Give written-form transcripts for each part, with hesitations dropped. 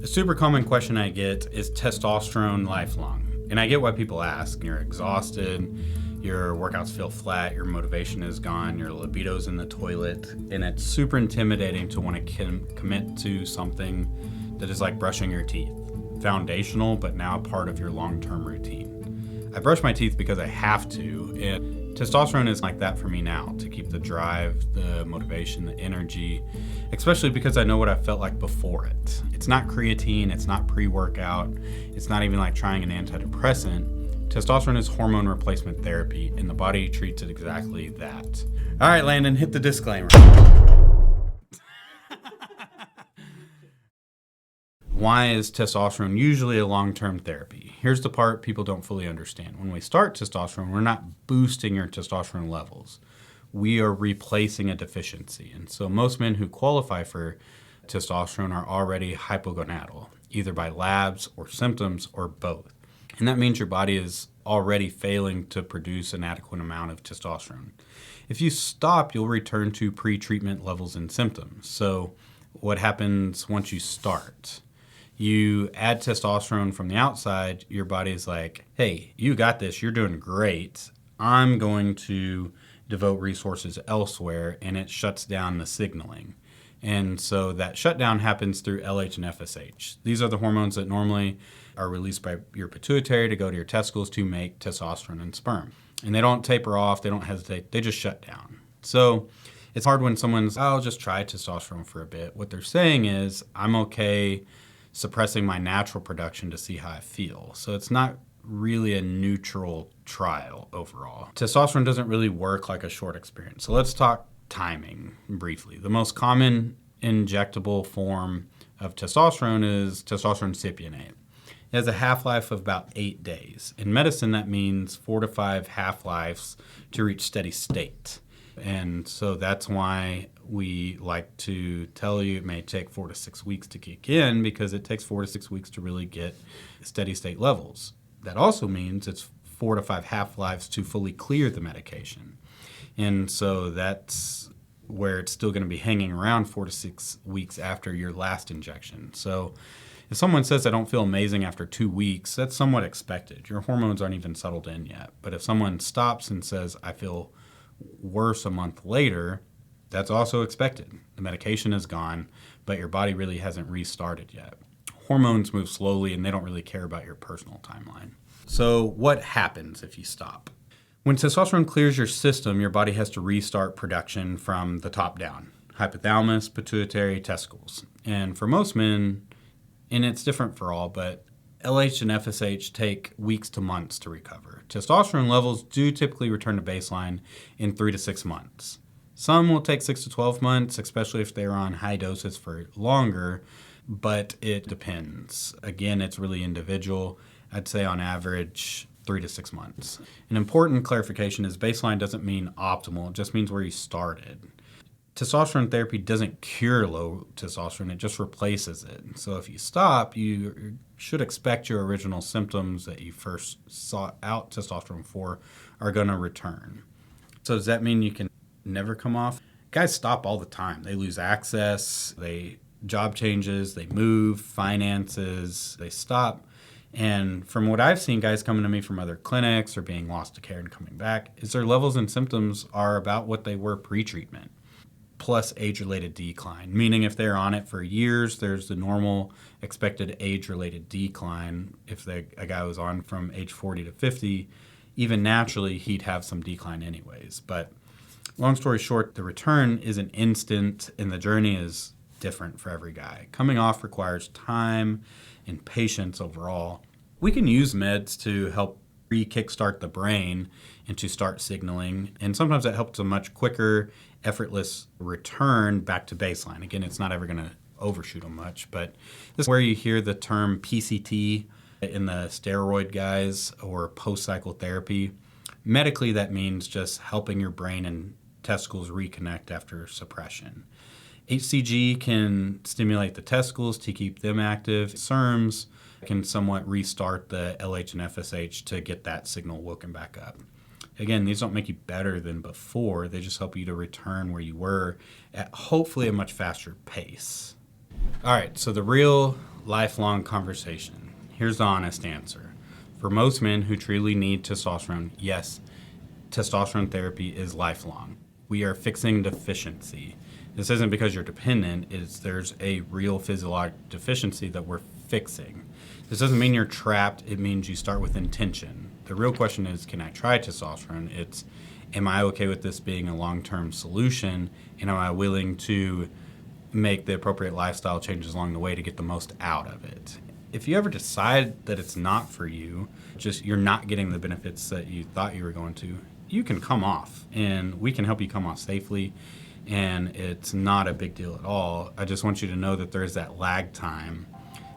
A super common question I get is testosterone lifelong? And I get why people ask. You're exhausted, your workouts feel flat, your motivation is gone, your libido's in the toilet, and it's super intimidating to want to commit to something that is like brushing your teeth. Foundational, but now a part of your long-term routine. I brush my teeth because I have to, and testosterone is like that for me now, to keep the drive, the motivation, the energy, especially because I know what I felt like before it. It's not creatine, it's not pre-workout, it's not even like trying an antidepressant. Testosterone is hormone replacement therapy, and the body treats it exactly that. All right, Landon, hit the disclaimer. Why is testosterone usually a long-term therapy? Here's the part people don't fully understand. When we start testosterone, we're not boosting your testosterone levels. We are replacing a deficiency. And so most men who qualify for testosterone are already hypogonadal, either by labs or symptoms or both. And that means your body is already failing to produce an adequate amount of testosterone. If you stop, you'll return to pre-treatment levels and symptoms. So what happens once you start? You add testosterone from the outside, your body's like, hey, you got this, you're doing great. I'm going to devote resources elsewhere, and it shuts down the signaling. And so that shutdown happens through LH and FSH. These are the hormones that normally are released by your pituitary to go to your testicles to make testosterone and sperm. And they don't taper off, they don't hesitate, they just shut down. So it's hard when someone's, I'll just try testosterone for a bit. What they're saying is, I'm okay suppressing my natural production to see how I feel. So it's not really a neutral trial overall. Testosterone doesn't really work like a short experience. So let's talk timing briefly. The most common injectable form of testosterone is testosterone cypionate. It has a half-life of about 8 days. In medicine, that means 4 to 5 half-lives to reach steady state. And so that's why we like to tell you it may take 4 to 6 weeks to kick in, because it takes 4 to 6 weeks to really get steady state levels. That also means it's 4 to 5 half-lives to fully clear the medication. And so that's where it's still going to be hanging around 4 to 6 weeks after your last injection. So if someone says, I don't feel amazing after 2 weeks, that's somewhat expected. Your hormones aren't even settled in yet. But if someone stops and says, I feel worse a month later, that's also expected. The medication is gone, but your body really hasn't restarted yet. Hormones move slowly, and they don't really care about your personal timeline. So what happens if you stop? When testosterone clears your system, your body has to restart production from the top down. Hypothalamus, pituitary, testicles. And for most men, and it's different for all, but LH and FSH take weeks to months to recover. Testosterone levels do typically return to baseline in 3 to 6 months. Some will take 6 to 12 months, especially if they're on high doses for longer, but it depends. Again, it's really individual. I'd say on average, 3 to 6 months. An important clarification is baseline doesn't mean optimal, it just means where you started. Testosterone therapy doesn't cure low testosterone, it just replaces it. So if you stop, you should expect your original symptoms that you first sought out testosterone for are going to return. So does that mean you can never come off? Guys stop all the time. They lose access, job changes, they move, finances, they stop. And from what I've seen, guys coming to me from other clinics or being lost to care and coming back, is their levels and symptoms are about what they were pre-treatment, plus age-related decline. Meaning if they're on it for years, there's the normal expected age-related decline. If a guy was on from age 40 to 50, even naturally, he'd have some decline anyways. But long story short, the return isn't instant, and the journey is different for every guy. Coming off requires time and patience overall. We can use meds to help re-kickstart the brain and to start signaling, and sometimes that helps a much quicker, effortless return back to baseline. Again, it's not ever going to overshoot them much, but this is where you hear the term PCT in the steroid guys or post-cycle therapy. Medically, that means just helping your brain and testicles reconnect after suppression. HCG can stimulate the testicles to keep them active. SERMs can somewhat restart the LH and FSH to get that signal woken back up. Again, these don't make you better than before. They just help you to return where you were at hopefully a much faster pace. All right, so the real lifelong conversation. Here's the honest answer. For most men who truly need testosterone, yes, testosterone therapy is lifelong. We are fixing deficiency. This isn't because you're dependent, there's a real physiologic deficiency that we're fixing. This doesn't mean you're trapped, it means you start with intention. The real question is, can I try testosterone? It's, am I okay with this being a long-term solution, and am I willing to make the appropriate lifestyle changes along the way to get the most out of it? If you ever decide that it's not for you, just you're not getting the benefits that you thought you were going to, you can come off, and we can help you come off safely, and it's not a big deal at all. I just want you to know that there's that lag time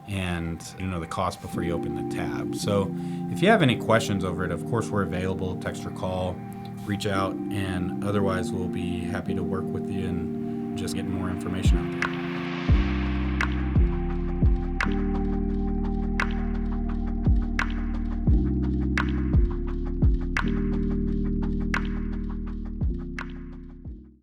and the cost before you open the tab. So if you have any questions over it, of course we're available, text or call, reach out, and otherwise we'll be happy to work with you and just get more information out there.